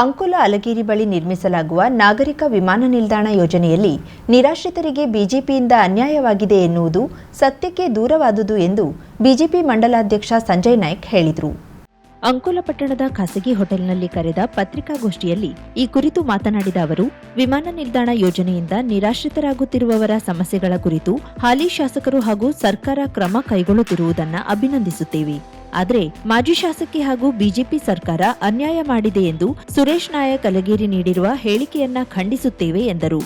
ಅಂಕೋಲ ಅಲಗೇರಿ ಬಳಿ ನಿರ್ಮಿಸಲಾಗುವ ನಾಗರಿಕ ವಿಮಾನ ನಿಲ್ದಾಣ ಯೋಜನೆಯಲ್ಲಿ ನಿರಾಶ್ರಿತರಿಗೆ ಬಿಜೆಪಿಯಿಂದ ಅನ್ಯಾಯವಾಗಿದೆ ಎನ್ನುವುದು ಸತ್ಯಕ್ಕೆ ದೂರವಾದುದು ಎಂದು ಬಿಜೆಪಿ ಮಂಡಲಾಧ್ಯಕ್ಷ ಸಂಜಯ್ ನಾಯ್ಕ್ ಹೇಳಿದರು. ಅಂಕೋಲ ಪಟ್ಟಣದ ಖಾಸಗಿ ಹೋಟೆಲ್ನಲ್ಲಿ ಕರೆದ ಪತ್ರಿಕಾಗೋಷ್ಠಿಯಲ್ಲಿ ಈ ಕುರಿತು ಮಾತನಾಡಿದ ಅವರು, ವಿಮಾನ ನಿಲ್ದಾಣ ಯೋಜನೆಯಿಂದ ನಿರಾಶ್ರಿತರಾಗುತ್ತಿರುವವರ ಸಮಸ್ಯೆಗಳ ಕುರಿತು ಹಾಲಿ ಶಾಸಕರು ಹಾಗೂ ಸರ್ಕಾರ ಕ್ರಮ ಕೈಗೊಳ್ಳುತ್ತಿರುವುದನ್ನು ಅಭಿನಂದಿಸುತ್ತೇವೆ. ಆದರೆ ಮಾಜಿ ಶಾಸಕಿ ಹಾಗೂ ಬಿಜೆಪಿ ಸರ್ಕಾರ ಅನ್ಯಾಯ ಮಾಡಿದೆ ಎಂದು ಸುರೇಶ್ ನಾಯಕ್ ಅಲಗೇರಿ ನೀಡಿರುವ ಹೇಳಿಕೆಯನ್ನ ಖಂಡಿಸುತ್ತೇವೆ ಎಂದರು.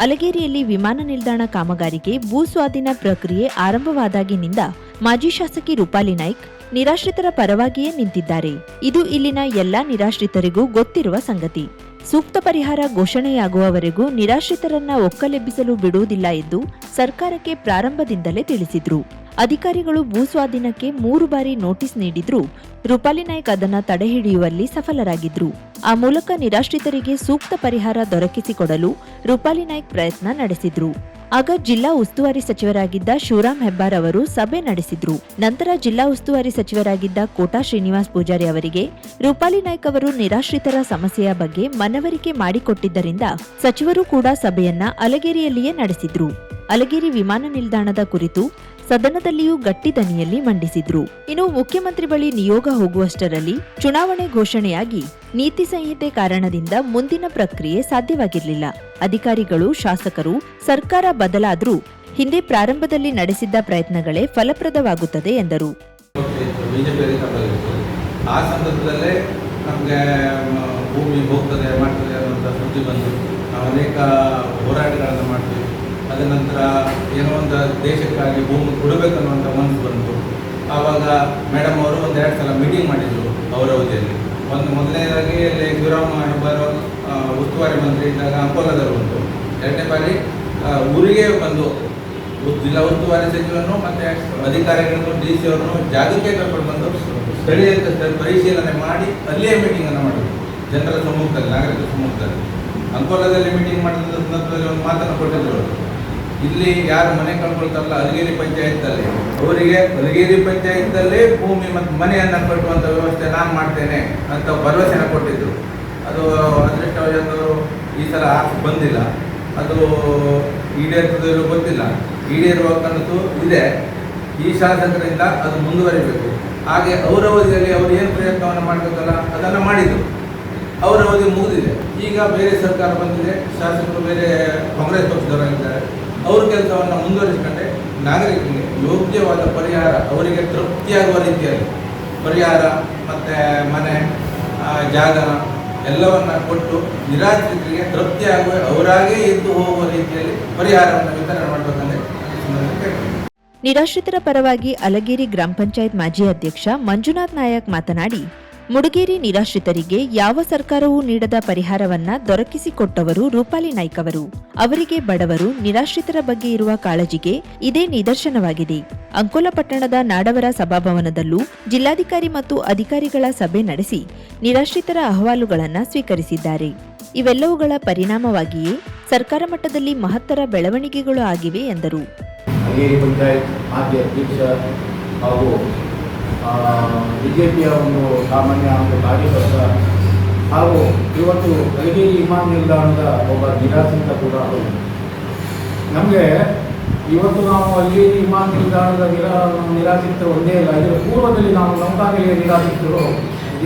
ಅಲಗೇರಿಯಲ್ಲಿ ವಿಮಾನ ನಿಲ್ದಾಣ ಕಾಮಗಾರಿಗೆ ಭೂ ಸ್ವಾಧೀನ ಪ್ರಕ್ರಿಯೆ ಆರಂಭವಾದಾಗಿನಿಂದ ಮಾಜಿ ಶಾಸಕಿ ರೂಪಾಲಿ ನಾಯ್ಕ್ ನಿರಾಶ್ರಿತರ ಪರವಾಗಿಯೇ ನಿಂತಿದ್ದಾರೆ. ಇದು ಇಲ್ಲಿನ ಎಲ್ಲಾ ನಿರಾಶ್ರಿತರಿಗೂ ಗೊತ್ತಿರುವ ಸಂಗತಿ. ಸೂಕ್ತ ಪರಿಹಾರ ಘೋಷಣೆಯಾಗುವವರೆಗೂ ನಿರಾಶ್ರಿತರನ್ನ ಒಕ್ಕಲೆಬ್ಬಿಸಲು ಬಿಡುವುದಿಲ್ಲ ಎಂದು ಸರ್ಕಾರಕ್ಕೆ ಪ್ರಾರಂಭದಿಂದಲೇ ತಿಳಿಸಿದ್ರು. ಅಧಿಕಾರಿಗಳು ಭೂ ಸ್ವಾಧೀನಕ್ಕೆ 3 ಬಾರಿ ನೋಟಿಸ್ ನೀಡಿದ್ರೂ ರೂಪಾಲಿ ನಾಯ್ಕ್ ಅದನ್ನ ತಡೆಹಿಡಿಯುವಲ್ಲಿ ಸಫಲರಾಗಿದ್ರು. ಆ ಮೂಲಕ ನಿರಾಶ್ರಿತರಿಗೆ ಸೂಕ್ತ ಪರಿಹಾರ ದೊರಕಿಸಿಕೊಡಲು ರೂಪಾಲಿ ನಾಯ್ಕ್ ಪ್ರಯತ್ನ ನಡೆಸಿದ್ರು. ಆಗ ಜಿಲ್ಲಾ ಉಸ್ತುವಾರಿ ಸಚಿವರಾಗಿದ್ದ ಶಿವರಾಮ್ ಹೆಬ್ಬಾರ್ ಅವರು ಸಭೆ ನಡೆಸಿದ್ರು. ನಂತರ ಜಿಲ್ಲಾ ಉಸ್ತುವಾರಿ ಸಚಿವರಾಗಿದ್ದ ಕೋಟಾ ಶ್ರೀನಿವಾಸ್ ಪೂಜಾರಿ ಅವರಿಗೆ ರೂಪಾಲಿ ನಾಯ್ಕ್ ಅವರು ನಿರಾಶ್ರಿತರ ಸಮಸ್ಯೆಯ ಬಗ್ಗೆ ಮನವರಿಕೆ ಮಾಡಿಕೊಟ್ಟಿದ್ದರಿಂದ ಸಚಿವರು ಕೂಡ ಸಭೆಯನ್ನ ಅಲಗೇರಿಯಲ್ಲಿಯೇ ನಡೆಸಿದ್ರು. ಅಲಗೇರಿ ವಿಮಾನ ನಿಲ್ದಾಣದ ಕುರಿತು ಸದನದಲ್ಲಿಯೂ ಗಟ್ಟಿ ದನಿಯಲ್ಲಿ ಮಂಡಿಸಿದ್ರು. ಇನ್ನು ಮುಖ್ಯಮಂತ್ರಿ ಬಳಿ ನಿಯೋಗ ಹೋಗುವಷ್ಟರಲ್ಲಿ ಚುನಾವಣೆ ಘೋಷಣೆಯಾಗಿ ನೀತಿ ಸಂಹಿತೆ ಕಾರಣದಿಂದ ಮುಂದಿನ ಪ್ರಕ್ರಿಯೆ ಸಾಧ್ಯವಾಗಿರಲಿಲ್ಲ. ಅಧಿಕಾರಿಗಳು, ಶಾಸಕರು, ಸರ್ಕಾರ ಬದಲಾದ್ರೂ ಹಿಂದೆ ಪ್ರಾರಂಭದಲ್ಲಿ ನಡೆಸಿದ್ದ ಪ್ರಯತ್ನಗಳೇ ಫಲಪ್ರದವಾಗುತ್ತದೆ ಎಂದರು. ಆ ಸಂದರ್ಭದಲ್ಲೇ ನಮಗೆ ಭೂಮಿ ಹೋಗ್ತದೆ ಮಾಡ್ತದೆ ಅನ್ನೋಂಥ ಸುದ್ದಿ ಬಂದು ನಾವು ಅನೇಕ ಹೋರಾಟಗಳನ್ನು ಮಾಡ್ತೀವಿ. ಅದ ನಂತರ ಏನೋ ಒಂದು ದೇಶಕ್ಕಾಗಿ ಭೂಮಿ ಕೊಡಬೇಕನ್ನುವಂಥ ಮನಸ್ಸು ಬಂತು. ಆವಾಗ ಮೇಡಮ್ ಅವರು 1-2 ಸಲ ಮೀಟಿಂಗ್ ಮಾಡಿದರು ಅವರ ಅವಧಿಯಲ್ಲಿ. ಮೊದಲನೇದಾಗಿ ಅಲ್ಲಿ ಶಿವರಾಮ್ ಹೆಬ್ಬಾರ್ ಉಸ್ತುವಾರಿ ಮಂತ್ರಿ ಇದ್ದಾಗ ಅಂಕೋಲದಲ್ಲಿ ಬಂತು. 2ನೇ ಬಾರಿ ಊರಿಗೆ ಬಂದು ಜಿಲ್ಲಾ ಉಸ್ತುವಾರಿ ಸಚಿವರನ್ನು ಮತ್ತು ಅಧಿಕಾರಿಗಳನ್ನು DC ಅವರನ್ನು ಜಾಗಕ್ಕೆ ಕರ್ಕೊಂಡು ಬಂದು ಸ್ಥಳೀಯ ಪರಿಶೀಲನೆ ಮಾಡಿ ಅಲ್ಲಿಯೇ ಮೀಟಿಂಗನ್ನು ಮಾಡಿದ್ರು. ಜನರ ಸಮ್ಮುಖದಲ್ಲಿ, ನಾಗರಿಕರ ಸಮ್ಮುಖದಲ್ಲಿ. ಅಂಕೋಲದಲ್ಲಿ ಮೀಟಿಂಗ್ ಮಾಡಿದ ಸಂದರ್ಭದಲ್ಲಿ ಒಂದು ಮಾತನ್ನು ಕೊಟ್ಟಿದ್ದರು. ಇಲ್ಲಿ ಯಾರು ಮನೆ ಕಳ್ಕೊಳ್ತಾರಲ್ಲ ಅಲಗೇರಿ ಪಂಚಾಯತ್ತಲ್ಲಿ ಅವರಿಗೆ ಅಲಗೇರಿ ಪಂಚಾಯತ್ತಲ್ಲೇ ಭೂಮಿ ಮತ್ತು ಮನೆಯನ್ನು ಕಟ್ಟುವಂಥ ವ್ಯವಸ್ಥೆ ನಾನು ಮಾಡ್ತೇನೆ ಅಂತ ಭರವಸೆನ ಕೊಟ್ಟಿದ್ದರು. ಅದು ಅದೃಷ್ಟವಶಾತ್ ಈ ಸಲ ಬಂದಿಲ್ಲ. ಅದು ಈಡೇರ್ತದಲ್ಲೂ ಗೊತ್ತಿಲ್ಲ. ಈಡೇರುವ ಕನಸು ಇದೆ. ಈ ಶಾಸಕರಿಂದ ಅದು ಮುಂದುವರಿಬೇಕು. ಹಾಗೆ ಅವರ ಅವಧಿಯಲ್ಲಿ ಅವರು ಏನು ಪ್ರಯತ್ನವನ್ನು ಮಾಡಬೇಕಲ್ಲ ಅದನ್ನು ಮಾಡಿದರು. ಅವರ ಅವಧಿ ಮುಗಿದಿದೆ. ಈಗ ಬೇರೆ ಸರ್ಕಾರ ಬಂದಿದೆ, ಶಾಸಕರು ಬೇರೆ ಕಾಂಗ್ರೆಸ್ ಪಕ್ಷದವರಾಗಿದ್ದಾರೆ. ಅವ್ರ ಕೆಲಸವನ್ನು ಮುಂದುವರಿಸಿಕೊಂಡೆ ನಾಗರಿಕರಿಗೆ ಯೋಗ್ಯವಾದ ಪರಿಹಾರ, ಅವರಿಗೆ ತೃಪ್ತಿಯಾಗುವ ರೀತಿಯಲ್ಲಿ ಪರಿಹಾರ ಮತ್ತು ಮನೆ ಜಾಗ ಎಲ್ಲವನ್ನು ಕೊಟ್ಟು ನಿರಾಶ್ರಿತರಿಗೆ ತೃಪ್ತಿಯಾಗುವ, ಅವರಾಗೇ ಎದ್ದು ಹೋಗುವ ರೀತಿಯಲ್ಲಿ ಪರಿಹಾರವನ್ನು ವಿತರಣೆ ಮಾಡಬೇಕಂದ್ರೆ ನಿರಾಶ್ರಿತರ ಪರವಾಗಿ ಅಲಗೇರಿ ಗ್ರಾಮ ಪಂಚಾಯತ್ ಮಾಜಿ ಅಧ್ಯಕ್ಷ ಮಂಜುನಾಥ್ ನಾಯಕ್ ಮಾತನಾಡಿ, ಮುಡುಗೇರಿ ನಿರಾಶ್ರಿತರಿಗೆ ಯಾವ ಸರ್ಕಾರವೂ ನೀಡದ ಪರಿಹಾರವನ್ನ ದೊರಕಿಸಿಕೊಟ್ಟವರು ರೂಪಾಲಿ ನಾಯ್ಕ್ ಅವರು. ಅವರಿಗೆ ಬಡವರು, ನಿರಾಶ್ರಿತರ ಬಗ್ಗೆ ಇರುವ ಕಾಳಜಿಗೆ ಇದೇ ನಿದರ್ಶನವಾಗಿದೆ. ಅಂಕೋಲ ಪಟ್ಟಣದ ನಾಡವರ ಸಭಾಭವನದಲ್ಲೂ ಜಿಲ್ಲಾಧಿಕಾರಿ ಮತ್ತು ಅಧಿಕಾರಿಗಳ ಸಭೆ ನಡೆಸಿ ನಿರಾಶ್ರಿತರ ಅಹವಾಲುಗಳನ್ನು ಸ್ವೀಕರಿಸಿದ್ದಾರೆ. ಇವೆಲ್ಲವುಗಳ ಪರಿಣಾಮವಾಗಿಯೇ ಸರ್ಕಾರ ಮಟ್ಟದಲ್ಲಿ ಮಹತ್ತರ ಬೆಳವಣಿಗೆಗಳು ಆಗಿವೆ ಎಂದರು. ಬಿಜೆಪಿಯ ಒಂದು ಸಾಮಾನ್ಯ ಒಂದು ಕಾರ್ಯಕರ್ತ ಹಾಗೂ ಇವತ್ತು ಅಲಗೇರಿ ವಿಮಾನ ನಿಲ್ದಾಣದ ಒಬ್ಬ ನಿರಾಶ್ರಿತ ಕೂಡ ನಮಗೆ ಇವತ್ತು ನಾವು ಅಲಗೇರಿ ವಿಮಾನ ನಿಲ್ದಾಣದ ನಿರಾಶ್ರಿತರು ಒಂದೇ ಇಲ್ಲ, ಇದರ ಪೂರ್ವದಲ್ಲಿ ನಾವು ನೌಕಾನೆಲೆಯ ನಿರಾಶ್ರಿತರು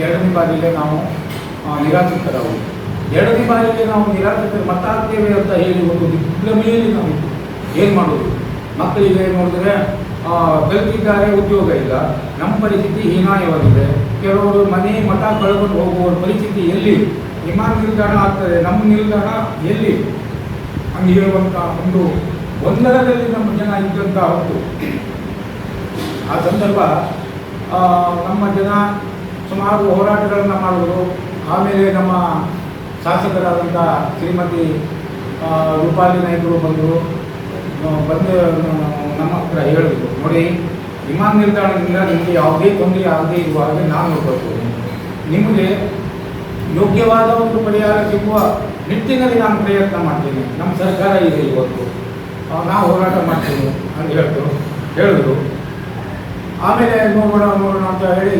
2ನೇ ಬಾರಿಗೆ ನಾವು ನಿರಾಶ್ರಿತರವು 2ನೇ ಬಾರಿಗೆ ನಾವು ನಿರಾಶ್ರಿತರು ಮತ್ತಾಗ್ತೇವೆ ಅಂತ ಹೇಳಿ ಒಂದು ದಿಗ್ಭ್ರಮೆಯಲ್ಲಿ ನಾವು ಏನು ಮಾಡೋದು. ಮಕ್ಕಳಿಗೆ ನೋಡಿದ್ರೆ ಕಲಿತಿದ್ದಾರೆ, ಉದ್ಯೋಗ ಇಲ್ಲ. ನಮ್ಮ ಪರಿಸ್ಥಿತಿ ಹೀನಾಯವಾಗಿದೆ. ಕೆಲವರು ಮನೆ ಮಠ ಕಳ್ಕೊಂಡು ಹೋಗುವ ಪರಿಸ್ಥಿತಿ ಎಲ್ಲಿ? ವಿಮಾನ ನಿಲ್ದಾಣ ಆಗ್ತದೆ, ನಮ್ಮ ನಿಲ್ದಾಣ ಎಲ್ಲಿ ಹಂಗೆ ಹೇಳುವಂಥ ಒಂದು ಗೊಂದಲದಲ್ಲಿ ನಮ್ಮ ಜನ ಇದ್ದಂಥ ಹೊತ್ತು ಆ ಸಂದರ್ಭ ನಮ್ಮ ಜನ ಸುಮಾರು ಹೋರಾಟಗಳನ್ನು ಮಾಡಿದ್ರು. ಆಮೇಲೆ ನಮ್ಮ ಶಾಸಕರಾದಂಥ ಶ್ರೀಮತಿ ರೂಪಾಲಿ ನಾಯ್ಕರು ಬಂದು ನಮ್ಮ ಹತ್ರ ಹೇಳಿದ್ರು, ನೋಡಿ ವಿಮಾನ ನಿಲ್ದಾಣದಿಂದ ನಿಮಗೆ ಯಾವುದೇ ತೊಂದರೆ ಆಗದೇ ಇರುವ ಹಾಗೆ ನಾನು ನೋಡಬೇಕು, ನಿಮಗೆ ಯೋಗ್ಯವಾದ ಒಂದು ಪರಿಹಾರ ಸಿಗುವ ನಿಟ್ಟಿನಲ್ಲಿ ನಾನು ಪ್ರಯತ್ನ ಮಾಡ್ತೀನಿ, ನಮ್ಮ ಸರ್ಕಾರ ಇದೆ ಇವತ್ತು, ನಾವು ಹೋರಾಟ ಮಾಡ್ತೀನಿ ಅಂತ ಹೇಳಿದ್ರು. ಆಮೇಲೆ ನೋಡೋಣ ಅಂತ ಹೇಳಿ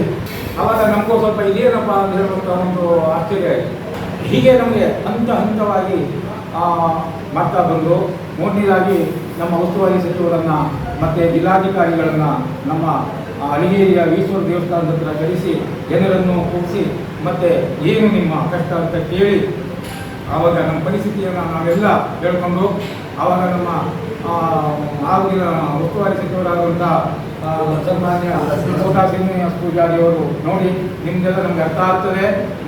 ಆವಾಗ ನಮಗೂ ಸ್ವಲ್ಪ ಇದೇನಪ್ಪ ಅಂತ ಹೇಳುವಂಥ ಒಂದು ಆಶ್ಚರ್ಯ ಆಯಿತು. ಹೀಗೆ ನಮಗೆ ಹಂತವಾಗಿ ಮಾಡ್ತಾ ಬಂದರು. ಮೂರನೇದಾಗಿ ನಮ್ಮ ಉಸ್ತುವಾರಿ ಸಚಿವರನ್ನು ಮತ್ತು ಜಿಲ್ಲಾಧಿಕಾರಿಗಳನ್ನು ನಮ್ಮ ಅಲಿಗೇರಿಯ ಈಶ್ವರ ದೇವಸ್ಥಾನದ ಹತ್ರ ಕರೆಸಿ ಜನರನ್ನು ಕೂರಿಸಿ ಮತ್ತು ಏನು ನಿಮ್ಮ ಕಷ್ಟ ಅಂತ ಕೇಳಿ ಆವಾಗ ನಮ್ಮ ಪರಿಸ್ಥಿತಿಯನ್ನು ನಾವೆಲ್ಲ ಹೇಳ್ಕೊಂಡು ಆವಾಗ ನಮ್ಮ ಆಗಿನ ಉಸ್ತುವಾರಿ ಸಚಿವರಾದಂಥ ಸನ್ಮಾನ್ಯ ಕೋಟಾ ಶ್ರೀನಿವಾಸ ಪೂಜಾರಿ ಅವರು ನೋಡಿ ನಿಮಗೆಲ್ಲ ನಮಗೆ ಅರ್ಥ ಆಗ್ತದೆ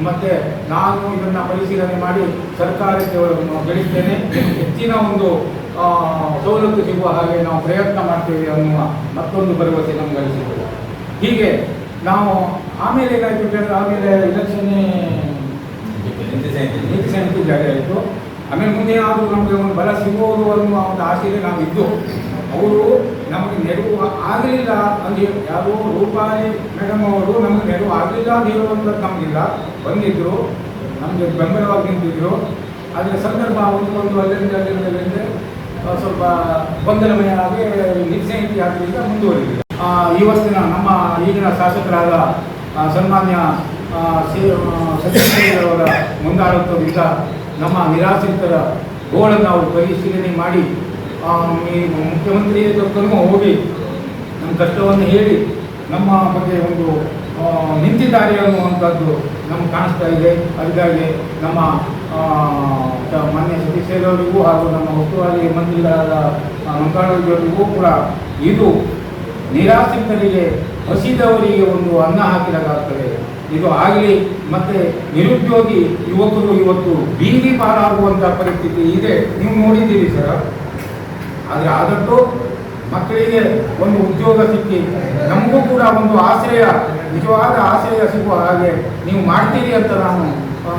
ಮತ್ತು ನಾನು ಇದನ್ನು ಪರಿಶೀಲನೆ ಮಾಡಿ ಸರ್ಕಾರಕ್ಕೆ ಗಳಿಸ್ತೇನೆ, ಹೆಚ್ಚಿನ ಒಂದು ಸವಲತ್ತು ಸಿಗುವ ಹಾಗೆ ನಾವು ಪ್ರಯತ್ನ ಮಾಡ್ತೇವೆ ಅನ್ನುವ ಮತ್ತೊಂದು ಭರವಸೆ ನಮ್ಗೆ ಗಳಿಸಿದ್ದೇವೆ. ಹೀಗೆ ನಾವು ಆಮೇಲೆ ಏನಾಯಿತು ಕೇಳಿದ್ರೆ ಆಮೇಲೆ ಇಲೆಕ್ಷನ್ನೇ ನೀತಿ ಸಮಿತಿ ಜಾರಿ ಆಯಿತು. ಆಮೇಲೆ ಮುಂದೆ ಏನಾದರೂ ನಮಗೆ ಒಂದು ಬಲ ಸಿಗೋದು ಅನ್ನುವ ಒಂದು ಆಸೆಯಲ್ಲಿ ನಾವು ಇದ್ದು ಅವರು ನಮಗೆ ನೆರವು ಆಗಲಿಲ್ಲ ಅಂದರೆ ಯಾರೋ ರೂಪಾಯಿ ಮೇಡಮ್ ಅವರು ನಮಗೆ ನೆರವು ಆಗಲಿಲ್ಲ ಅಂತ ಹೇಳುವಂಥದ್ದು ನಮಗಿಲ್ಲ, ಬಂದಿದ್ದರು, ನಮಗೆ ಬೆಂಬಲವಾಗಿ ನಿಂತಿದ್ದರು. ಆದರೆ ಸಂದರ್ಭ ಒಂದು ಅಲ್ಲಿಂದ ಸ್ವಲ್ಪ ಗೊಂದಲಮಯ ಆಗಿ ನೀತಿ ಸಮಿತಿ ಆದ್ದರಿಂದ ಮುಂದುವರಿದಿದೆ. ಇವತ್ತಿನ ನಮ್ಮ ಈಗಿನ ಶಾಸಕರಾದ ಸನ್ಮಾನ್ಯ ಸಚಿವರವರ ಮುಂದಾಳತ್ವದಿಂದ ನಮ್ಮ ನಿರಾಶ್ರಿತರ ಗೋಳನ್ನು ಅವರು ಪರಿಶೀಲನೆ ಮಾಡಿ ಮುಖ್ಯಮಂತ್ರಿ ತನಕ ಹೋಗಿ ನಮ್ಮ ಕಷ್ಟವನ್ನು ಹೇಳಿ ನಮ್ಮ ಬಗ್ಗೆ ಒಂದು ನಿಂತಿದ್ದಾರೆ ಅನ್ನುವಂಥದ್ದು ನಮ್ಗೆ ಕಾಣಿಸ್ತಾ ಇದೆ. ಅದಕ್ಕಾಗಿ ನಮ್ಮ ಮಾನ್ಯ ಸತೀಶೇರವರಿಗೂ ಹಾಗೂ ನಮ್ಮ ಉಸ್ತುವಾರಿ ಮಂತ್ರಿಗಳಾದ ಮಂಕಾಳವರಿಗೂ ಕೂಡ ಇದು ನಿರಾಶ್ರಿತರಿಗೆ ಹಸಿದವರಿಗೆ ಒಂದು ಅನ್ನ ಹಾಕಿದಾಗ್ತದೆ. ಇದು ಆಗಲಿ ಮತ್ತು ನಿರುದ್ಯೋಗಿ ಯುವಕರು ಇವತ್ತು ಬೀದಿ ಪಾಲಾಗುವಂಥ ಪರಿಸ್ಥಿತಿ ಇದೆ, ನೀವು ನೋಡಿದ್ದೀರಿ ಸರ್. ಆದರೆ ಆದಷ್ಟು ಮಕ್ಕಳಿಗೆ ಒಂದು ಉದ್ಯೋಗ ಸಿಕ್ಕಿ ನಮಗೂ ಕೂಡ ಒಂದು ಆಶ್ರಯ, ನಿಜವಾದ ಆಶ್ರಯ ಸಿಗುವ ಹಾಗೆ ನೀವು ಮಾಡ್ತೀರಿ ಅಂತ ನಾನು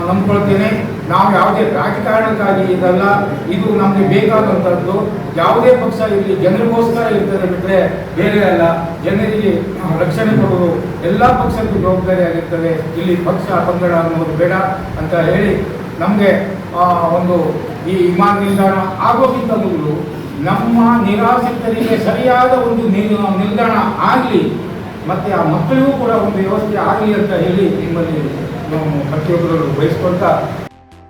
ನಂಬ್ಕೊಳ್ತೇನೆ. ನಾವು ಯಾವುದೇ ರಾಜಕಾರಣಕ್ಕಾಗಿ ಇದಲ್ಲ, ಇದು ನಮಗೆ ಬೇಕಾದಂಥದ್ದು. ಯಾವುದೇ ಪಕ್ಷ ಇಲ್ಲಿ ಜನರಿಗೋಸ್ಕರ ಇರ್ತದೆ ಬಿಟ್ಟರೆ ಬೇರೆ ಅಲ್ಲ. ಜನರಿಗೆ ರಕ್ಷಣೆ ಕೊಡುವುದು ಎಲ್ಲ ಪಕ್ಷಕ್ಕೂ ಜವಾಬ್ದಾರಿಯಾಗಿರ್ತದೆ. ಇಲ್ಲಿ ಪಕ್ಷ ಪಂಗಡ ಅನ್ನೋದು ಬೇಡ ಅಂತ ಹೇಳಿ ನಮಗೆ ಒಂದು ಈ ವಿಮಾನ ನಿಲ್ದಾಣ ಆಗೋಕ್ಕಿಂತ ಮೊದಲು ನಮ್ಮ ನಿರಾಶ್ರಿತರಿಗೆ ಸರಿಯಾದ ಒಂದು ನಿಲ್ದಾಣ ಆಗಲಿ ಮತ್ತು ಆ ಮಕ್ಕಳಿಗೂ ಕೂಡ ಒಂದು ವ್ಯವಸ್ಥೆ ಆಗಲಿ ಅಂತ ಹೇಳಿ ನಿಮ್ಮಲ್ಲಿ ಪ್ರತಿಯೊಬ್ಬರು ಬಯಸ್ಕೊಳ್ತಾ.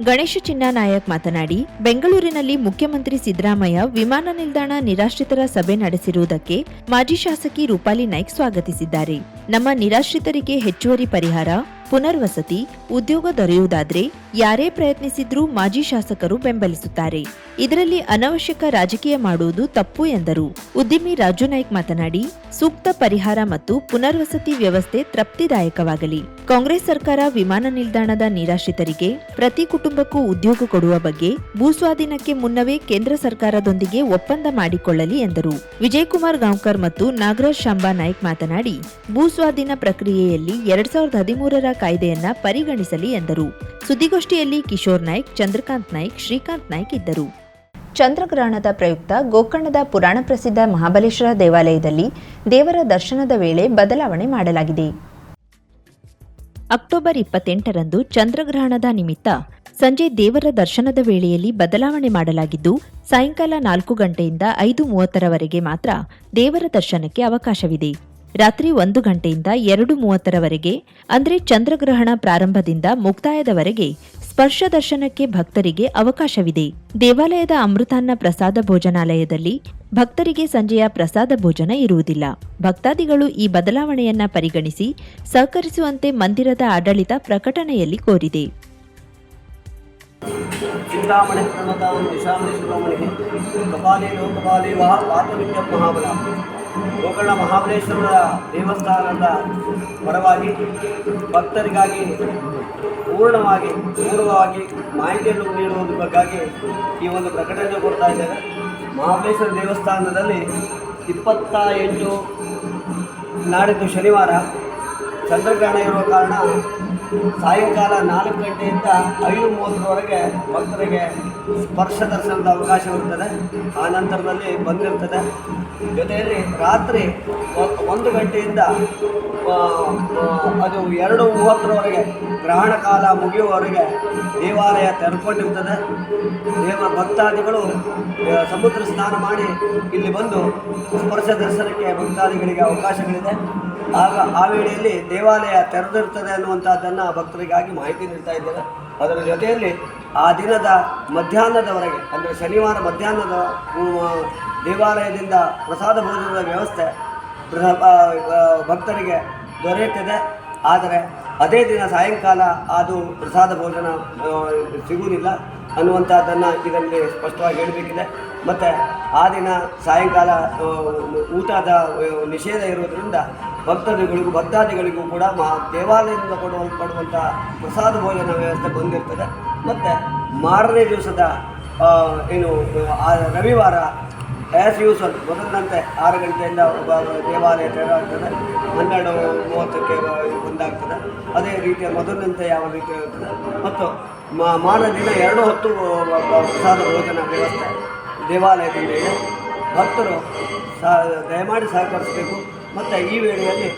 ಗಣೇಶ ಚಿನ್ನಾನಾಯಕ್ ಮಾತನಾಡಿ, ಬೆಂಗಳೂರಿನಲ್ಲಿ ಮುಖ್ಯಮಂತ್ರಿ ಸಿದ್ದರಾಮಯ್ಯ ವಿಮಾನ ನಿಲ್ದಾಣ ನಿರಾಶ್ರಿತರ ಸಭೆ ನಡೆಸಿರುವುದಕ್ಕೆ ಮಾಜಿ ಶಾಸಕಿ ರೂಪಾಲಿ ನಾಯ್ಕ್ ಸ್ವಾಗತಿಸಿದ್ದಾರೆ. ನಮ್ಮ ನಿರಾಶ್ರಿತರಿಗೆ ಹೆಚ್ಚುವರಿ ಪರಿಹಾರ, ಪುನರ್ವಸತಿ, ಉದ್ಯೋಗ ದೊರೆಯುವುದಾದ್ರೆ ಯಾರೇ ಪ್ರಯತ್ನಿಸಿದ್ರೂ ಮಾಜಿ ಶಾಸಕರು ಬೆಂಬಲಿಸುತ್ತಾರೆ. ಇದರಲ್ಲಿ ಅನವಶ್ಯಕ ರಾಜಕೀಯ ಮಾಡುವುದು ತಪ್ಪು ಎಂದರು. ಉದ್ಯಮಿ ರಾಜು ನಾಯ್ಕ್ ಮಾತನಾಡಿ, ಸೂಕ್ತ ಪರಿಹಾರ ಮತ್ತು ಪುನರ್ವಸತಿ ವ್ಯವಸ್ಥೆ ತೃಪ್ತಿದಾಯಕವಾಗಲಿ. ಕಾಂಗ್ರೆಸ್ ಸರ್ಕಾರ ವಿಮಾನ ನಿಲ್ದಾಣದ ನಿರಾಶ್ರಿತರಿಗೆ ಪ್ರತಿ ಕುಟುಂಬಕ್ಕೂ ಉದ್ಯೋಗ ಕೊಡುವ ಬಗ್ಗೆ ಭೂಸ್ವಾಧೀನಕ್ಕೆ ಮುನ್ನವೇ ಕೇಂದ್ರ ಸರ್ಕಾರದೊಂದಿಗೆ ಒಪ್ಪಂದ ಮಾಡಿಕೊಳ್ಳಲಿ ಎಂದರು. ವಿಜಯಕುಮಾರ್ ಗಾಂವ್ಕರ್ ಮತ್ತು ನಾಗರಾಜ್ ಶಾಂಬಾ ನಾಯ್ಕ್ ಮಾತನಾಡಿ, ಭೂಸ್ವಾಧೀನ ಪ್ರಕ್ರಿಯೆಯಲ್ಲಿ 2013ರ ಕಾಯ್ದೆಯನ್ನ ಪರಿಗಣಿಸಲಿ ಎಂದರು. ಸುದ್ದಿಗೋಷ್ಠಿಯಲ್ಲಿ ಕಿಶೋರ್ ನಾಯ್ಕ್, ಚಂದ್ರಕಾಂತ್ ನಾಯ್ಕ್, ಶ್ರೀಕಾಂತ್ ನಾಯ್ಕ್ ಇದ್ದರು. ಚಂದ್ರಗ್ರಹಣದ ಪ್ರಯುಕ್ತ ಗೋಕರ್ಣದ ಪುರಾಣ ಪ್ರಸಿದ್ಧ ಮಹಾಬಲೇಶ್ವರ ದೇವಾಲಯದಲ್ಲಿ ದೇವರ ದರ್ಶನದ ವೇಳೆ ಬದಲಾವಣೆ ಮಾಡಲಾಗಿದೆ. ಅಕ್ಟೋಬರ್ 28ರಂದು ಚಂದ್ರಗ್ರಹಣದ ನಿಮಿತ್ತ ಸಂಜೆ ದೇವರ ದರ್ಶನದ ವೇಳೆಯಲ್ಲಿ ಬದಲಾವಣೆ ಮಾಡಲಾಗಿದ್ದು, ಸಾಯಂಕಾಲ 4 ಗಂಟೆಯಿಂದ 5:30ರವರೆಗೆ ಮಾತ್ರ ದೇವರ ದರ್ಶನಕ್ಕೆ ಅವಕಾಶವಿದೆ. ರಾತ್ರಿ 1 ಗಂಟೆಯಿಂದ 2:30ರವರೆಗೆ ಅಂದರೆ ಚಂದ್ರಗ್ರಹಣ ಪ್ರಾರಂಭದಿಂದ ಮುಕ್ತಾಯದವರೆಗೆ ಸ್ಪರ್ಶ ದರ್ಶನಕ್ಕೆ ಭಕ್ತರಿಗೆ ಅವಕಾಶವಿದೆ. ದೇವಾಲಯದ ಅಮೃತಾನ್ನ ಪ್ರಸಾದ ಭೋಜನಾಲಯದಲ್ಲಿ ಭಕ್ತರಿಗೆ ಸಂಜೆಯ ಪ್ರಸಾದ ಭೋಜನ ಇರುವುದಿಲ್ಲ. ಭಕ್ತಾದಿಗಳು ಈ ಬದಲಾವಣೆಯನ್ನ ಪರಿಗಣಿಸಿ ಸಹಕರಿಸುವಂತೆ ಮಂದಿರದ ಆಡಳಿತ ಪ್ರಕಟಣೆಯಲ್ಲಿ ಕೋರಿದೆ. ಚಿಂತಾಮಣಿ ಪ್ರಣತ ದಿಶಾಮಣಿ ಶಿರೋಮಣಿಗೆ ಕಪಾಲಿ ಲೋಕಪಾಲಿ ವಹ ಪಾತವಿದ್ಯ ಮಹಾಬಲ ಗೋಕರ್ಣ ಮಹಾಬಲೇಶ್ವರ ದೇವಸ್ಥಾನದ ಪರವಾಗಿ ಭಕ್ತರಿಗಾಗಿ ಪೂರ್ಣವಾಗಿ ಮಾಹಿತಿಯನ್ನು ನೀಡುವುದರ ಬಗ್ಗೆ ಈ ಒಂದು ಪ್ರಕಟಣೆ ಕೊಡ್ತಾ ಇದ್ದೇವೆ. ಮಹಾಬಲೇಶ್ವರ ದೇವಸ್ಥಾನದಲ್ಲಿ 28 ನಾಡಿದ್ದು ಶನಿವಾರ ಚಂದ್ರಗ್ರಹಣ ಇರುವ ಕಾರಣ ಸಾಯಂಕಾಲ 4 ಗಂಟೆಯಿಂದ 5:30ರವರೆಗೆ ಭಕ್ತರಿಗೆ ಸ್ಪರ್ಶ ದರ್ಶನದ ಅವಕಾಶವಿರುತ್ತದೆ. ಆ ನಂತರದಲ್ಲಿ ಬಂದಿರ್ತದೆ. ಜೊತೆಯಲ್ಲಿ ರಾತ್ರಿ 1 ಗಂಟೆಯಿಂದ ಅದು 2:30ರವರೆಗೆ ಗ್ರಹಣ ಕಾಲ ಮುಗಿಯುವವರೆಗೆ ದೇವಾಲಯ ತೆರೆದುಕೊಂಡಿರ್ತದೆ. ಭಕ್ತಾದಿಗಳು ಸಮುದ್ರ ಸ್ನಾನ ಮಾಡಿ ಇಲ್ಲಿ ಬಂದು ಸ್ಪರ್ಶ ದರ್ಶನಕ್ಕೆ ಭಕ್ತಾದಿಗಳಿಗೆ ಅವಕಾಶಗಳಿದೆ. ಆಗ ಆ ವೇಳೆಯಲ್ಲಿ ದೇವಾಲಯ ತೆರೆದಿರ್ತದೆ ಅನ್ನುವಂಥದ್ದನ್ನು ಭಕ್ತರಿಗಾಗಿ ಮಾಹಿತಿ ನೀಡ್ತಾ ಇದ್ದೇವೆ. ಅದರ ಜೊತೆಯಲ್ಲಿ ಆ ದಿನದ ಮಧ್ಯಾಹ್ನದವರೆಗೆ ಅಂದರೆ ಶನಿವಾರ ಮಧ್ಯಾಹ್ನದ ದೇವಾಲಯದಿಂದ ಪ್ರಸಾದ ಭೋಜನದ ವ್ಯವಸ್ಥೆ ಭಕ್ತರಿಗೆ ದೊರೆಯುತ್ತದೆ. ಆದರೆ ಅದೇ ದಿನ ಸಾಯಂಕಾಲ ಅದು ಪ್ರಸಾದ ಭೋಜನ ಸಿಗುವುದಿಲ್ಲ ಅನ್ನುವಂಥದ್ದನ್ನು ಇದರಲ್ಲಿ ಸ್ಪಷ್ಟವಾಗಿ ಹೇಳಬೇಕಿದೆ. ಮತ್ತು ಆ ದಿನ ಸಾಯಂಕಾಲ ಊಟದ ನಿಷೇಧ ಇರುವುದರಿಂದ ಭಕ್ತಾದಿಗಳಿಗೂ ಕೂಡ ದೇವಾಲಯದಿಂದ ಪಡುವಂಥ ಪ್ರಸಾದ ಭೋಜನ ವ್ಯವಸ್ಥೆ ಬಂದಿರ್ತದೆ. ಮತ್ತು ಮಾರನೇ ದಿವಸದ ರವಿವಾರ ಆ್ಯಸ್ ಯೂಸಲ್ ಮೊದಲಿನಂತೆ 6 ಗಂಟೆಯಿಂದ ದೇವಾಲಯ ತೆರವಾಗ್ತದೆ, 12:30ಕ್ಕೆ ಬಂದಾಗ್ತದೆ. ಅದೇ ರೀತಿಯ ಮೊದಲಿನಂತೆ ಯಾವ ರೀತಿ ಇರ್ತದೆ. ಮತ್ತು ಮಾರನೇ ದಿನ 2 ಹೊತ್ತು ಪ್ರಸಾದ ಭೋಜನ ವ್ಯವಸ್ಥೆ ದೇವಾಲಯದಿಂದ ಇದೆ. ಭಕ್ತರು ದಯಮಾಡಿ ಸಹಕರಿಸಬೇಕು. ಮತ್ತು ಈ ವೇಳೆಯಲ್ಲಿ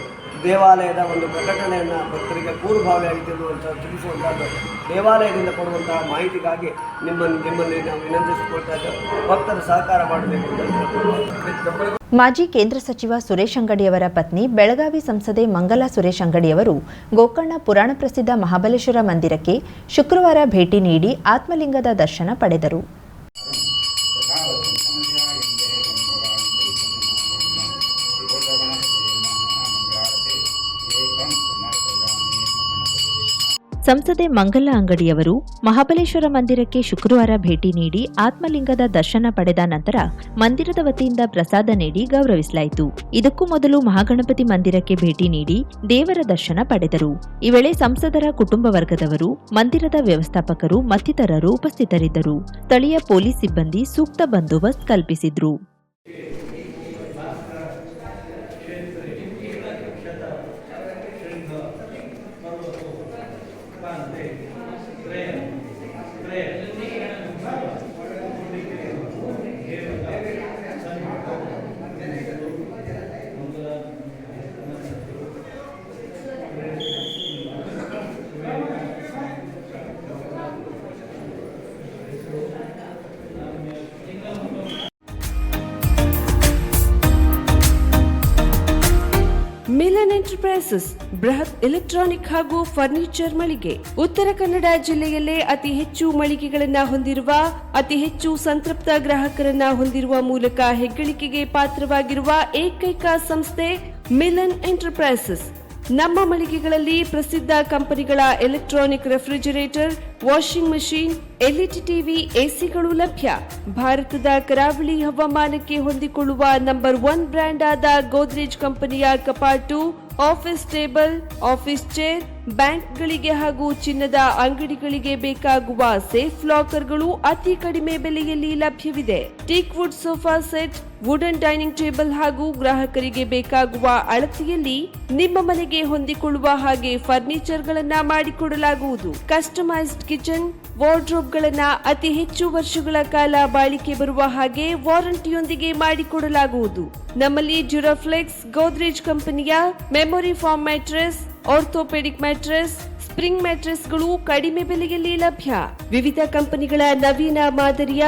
ದೇವಾಲಯದ ಒಂದು ಪ್ರಕಟಣೆಯನ್ನು ಭಕ್ತರಿಗೆ ಪೂರ್ವಭಾವಿಯಾಗಿ ತಿಳಿಸುವಂಥದ್ದು ದೇವಾಲಯದಿಂದ ಕೊಡುವಂತಹ ಮಾಹಿತಿಗಾಗಿ ನಿಮ್ಮಲ್ಲಿ ನಾವು ವಿನಂತಿಸಿಕೊಳ್ತಾ ಇದ್ದೇವೆ. ಭಕ್ತರು ಸಹಕಾರ ಮಾಡಬೇಕು ಅಂತ. ಮಾಜಿ ಕೇಂದ್ರ ಸಚಿವ ಸುರೇಶ್ ಅಂಗಡಿಯವರ ಪತ್ನಿ ಬೆಳಗಾವಿ ಸಂಸದೆ ಮಂಗಲಾ ಸುರೇಶ್ ಅಂಗಡಿಯವರು ಗೋಕರ್ಣ ಪುರಾಣ ಪ್ರಸಿದ್ಧ ಮಹಾಬಲೇಶ್ವರ ಮಂದಿರಕ್ಕೆ ಶುಕ್ರವಾರ ಭೇಟಿ ನೀಡಿ ಆತ್ಮಲಿಂಗದ ದರ್ಶನ ಪಡೆದರು. ಸಂಸದೆ ಮಂಗಲಾ ಅಂಗಡಿಯವರು ಮಹಾಬಲೇಶ್ವರ ಮಂದಿರಕ್ಕೆ ಶುಕ್ರವಾರ ಭೇಟಿ ನೀಡಿ ಆತ್ಮಲಿಂಗದ ದರ್ಶನ ಪಡೆದ ನಂತರ ಮಂದಿರದ ವತಿಯಿಂದ ಪ್ರಸಾದ ನೀಡಿ ಗೌರವಿಸಲಾಯಿತು. ಇದಕ್ಕೂ ಮೊದಲು ಮಹಾಗಣಪತಿ ಮಂದಿರಕ್ಕೆ ಭೇಟಿ ನೀಡಿ ದೇವರ ದರ್ಶನ ಪಡೆದರು. ಈ ವೇಳೆ ಸಂಸದರ ಕುಟುಂಬ ವರ್ಗದವರು, ಮಂದಿರದ ವ್ಯವಸ್ಥಾಪಕರು ಮತ್ತಿತರರು ಉಪಸ್ಥಿತರಿದ್ದರು. ಸ್ಥಳೀಯ ಪೊಲೀಸ್ ಸಿಬ್ಬಂದಿ ಸೂಕ್ತ ಬಂದೋಬಸ್ತ್ ಕಲ್ಪಿಸಿದ್ರು. ಮಿಲನ್ ಎಂಟರ್ಪ್ರೈಸಸ್ ಬೃಹತ್ ಎಲೆಕ್ಟ್ರಾನಿಕ್ ಹಾಗೂ ಫರ್ನಿಚರ್ ಮಳಿಗೆ. ಉತ್ತರ ಕನ್ನಡ ಜಿಲ್ಲೆಯಲ್ಲೇ ಅತಿ ಹೆಚ್ಚು ಮಳಿಗೆಗಳನ್ನ ಹೊಂದಿರುವ, ಅತಿ ಹೆಚ್ಚು ಸಂತೃಪ್ತ ಗ್ರಾಹಕರನ್ನ ಹೊಂದಿರುವ ಮೂಲಕ ಹೆಗ್ಗಳಿಕೆಗೆ ಪಾತ್ರವಾಗಿರುವ ಏಕೈಕ ಸಂಸ್ಥೆ ಮಿಲನ್ ಎಂಟರ್ಪ್ರೈಸಸ್. ನಮ್ಮ ಮಳಿಗೆಗಳಲ್ಲಿ ಪ್ರಸಿದ್ಧ ಕಂಪನಿಗಳ electronic refrigerator, washing machine, LED TV, ಎಸಿಗಳು ಲಭ್ಯ. ಭಾರತದ ಕರಾವಳಿ ಹವಾಮಾನಕ್ಕೆ ಹೊಂದಿಕೊಳ್ಳುವ ನಂಬರ್ 1 ಬ್ರ್ಯಾಂಡ್ ಆದ ಗೋದ್ರೇಜ್ ಕಂಪನಿಯ ಕಪಾಟು, ಆಫೀಸ್ ಟೇಬಲ್, ಆಫೀಸ್ ಚೇರ್, ಬ್ಯಾಂಕ್ಗಳಿಗೆ ಹಾಗೂ ಚಿನ್ನದ ಅಂಗಡಿಗಳಿಗೆ ಬೇಕಾಗುವ ಸೇಫ್ ಲಾಕರ್ಗಳು ಅತಿ ಕಡಿಮೆ ಬೆಲೆಯಲ್ಲಿ ಲಭ್ಯವಿದೆ. Teak wood sofa set, wooden dining table ಹಾಗೂ ಗ್ರಾಹಕರಿಗೆ ಬೇಕಾಗುವ ಅಳತೆಯಲ್ಲಿ ನಿಮ್ಮ ಮನೆಗೆ ಹೊಂದಿಕೊಳ್ಳುವ ಹಾಗೆ ಫರ್ನಿಚರ್ ಗಳನ್ನ ಮಾಡಿಕೊಡಲಾಗುವುದು. ಕಸ್ಟಮೈಸ್ಡ್ ಕಿಚನ್, ವಾರ್ಡ್ರೋಬ್ ಗಳನ್ನ ಅತಿ ಹೆಚ್ಚು ವರ್ಷಗಳ ಕಾಲ ಬಾಳಿಕೆ ಬರುವ ಹಾಗೆ ವಾರಂಟಿಯೊಂದಿಗೆ ಮಾಡಿಕೊಡಲಾಗುವುದು. ನಮ್ಮಲ್ಲಿ ಡ್ಯೂರಾಫ್ಲೆಕ್ಸ್, ಗೋದ್ರೇಜ್ ಕಂಪನಿಯ memory foam mattress, orthopaedic mattress, spring ಮ್ಯಾಟ್ರೆಸ್ಗಳು ಕಡಿಮೆ ಬೆಲೆಯಲ್ಲಿ ಲಭ್ಯ. ವಿವಿಧ ಕಂಪನಿಗಳ ನವೀನ ಮಾದರಿಯ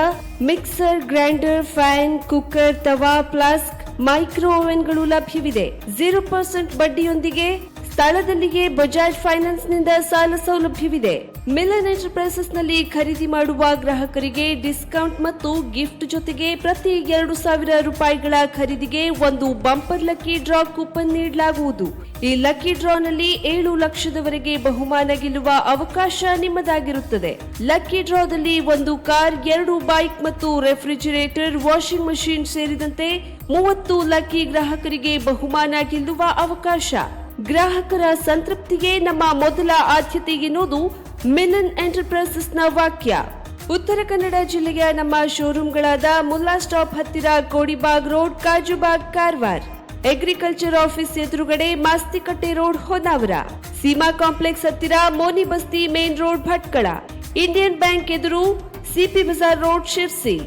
ಮಿಕ್ಸರ್, ಗ್ರೈಂಡರ್, ಫ್ಯಾನ್, ಕುಕ್ಕರ್, ತವಾ, ಫ್ಲಾಸ್ಕ್, ಮೈಕ್ರೋ ಓವೆನ್ಗಳು ಲಭ್ಯವಿದೆ. 0% ಬಡ್ಡಿಯೊಂದಿಗೆ ಸ್ಥಳದಲ್ಲಿಯೇ ಬಜಾಜ್ ಫೈನಾನ್ಸ್ ನಿಂದ ಸಾಲ ಸೌಲಭ್ಯವಿದೆ. ಮಿಲನ್ ಎಂಟರ್ಪ್ರೈಸಸ್ ನಲ್ಲಿ ಖರೀದಿ ಮಾಡುವ ಗ್ರಾಹಕರಿಗೆ ಡಿಸ್ಕೌಂಟ್ ಮತ್ತು ಗಿಫ್ಟ್ ಜೊತೆಗೆ ಪ್ರತಿ 2,000 ರೂಪಾಯಿಗಳ ಖರೀದಿಗೆ ಒಂದು ಬಂಪರ್ ಲಕ್ಕಿ ಡ್ರಾ ಕೂಪನ್ ನೀಡಲಾಗುವುದು. ಈ ಲಕ್ಕಿ ಡ್ರಾನಲ್ಲಿ 7 ಲಕ್ಷದವರೆಗೆ ಬಹುಮಾನ ಗೆಲ್ಲುವ ಅವಕಾಶ ನಿಮ್ಮದಾಗಿರುತ್ತದೆ. ಲಕ್ಕಿ ಡ್ರಾದಲ್ಲಿ 1 ಕಾರ್, 2 ಬೈಕ್ ಮತ್ತು ರೆಫ್ರಿಜರೇಟರ್, ವಾಷಿಂಗ್ ಮಷೀನ್ ಸೇರಿದಂತೆ 30 ಲಕ್ಕಿ ಗ್ರಾಹಕರಿಗೆ ಬಹುಮಾನ ಗೆಲ್ಲುವ ಅವಕಾಶ. ಗ್ರಾಹಕರ ಸಂತೃಪ್ತಿಗೆ ನಮ್ಮ ಮೊದಲ ಆದ್ಯತೆ ಎನ್ನುವುದು ಮಿಲನ್ ಎಂಟರ್ಪ್ರೈಸಸ್ ನ ವಾಕ್ಯ. ಉತ್ತರ ಕನ್ನಡ ಜಿಲ್ಲೆಯ ನಮ್ಮ ಶೋರೂಮ್ಗಳಾದ ಮುಲ್ಲಾ ಸ್ಟಾಪ್ ಹತ್ತಿರ Kodibag road, Kajubag, Karwar, agriculture office ಎದುರುಗಡೆ ಮಾಸ್ತಿಕಟ್ಟೆ ರೋಡ್, ಹೊನ್ನಾವರ, ಸೀಮಾ ಕಾಂಪ್ಲೆಕ್ಸ್ ಹತ್ತಿರ Moni Basti main road, Bhatkal, Indian bank ಎದುರು CP Bazaar road, Sirsi,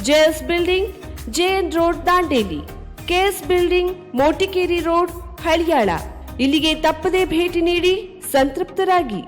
JS building, JN road, Dandeli, KS building, Motikeri road, Haliyal. ಇಲ್ಲಿಗೆ ತಪ್ಪದೇ ಭೇಟಿ ನೀಡಿ ಸಂತೃಪ್ತರಾಗಿ.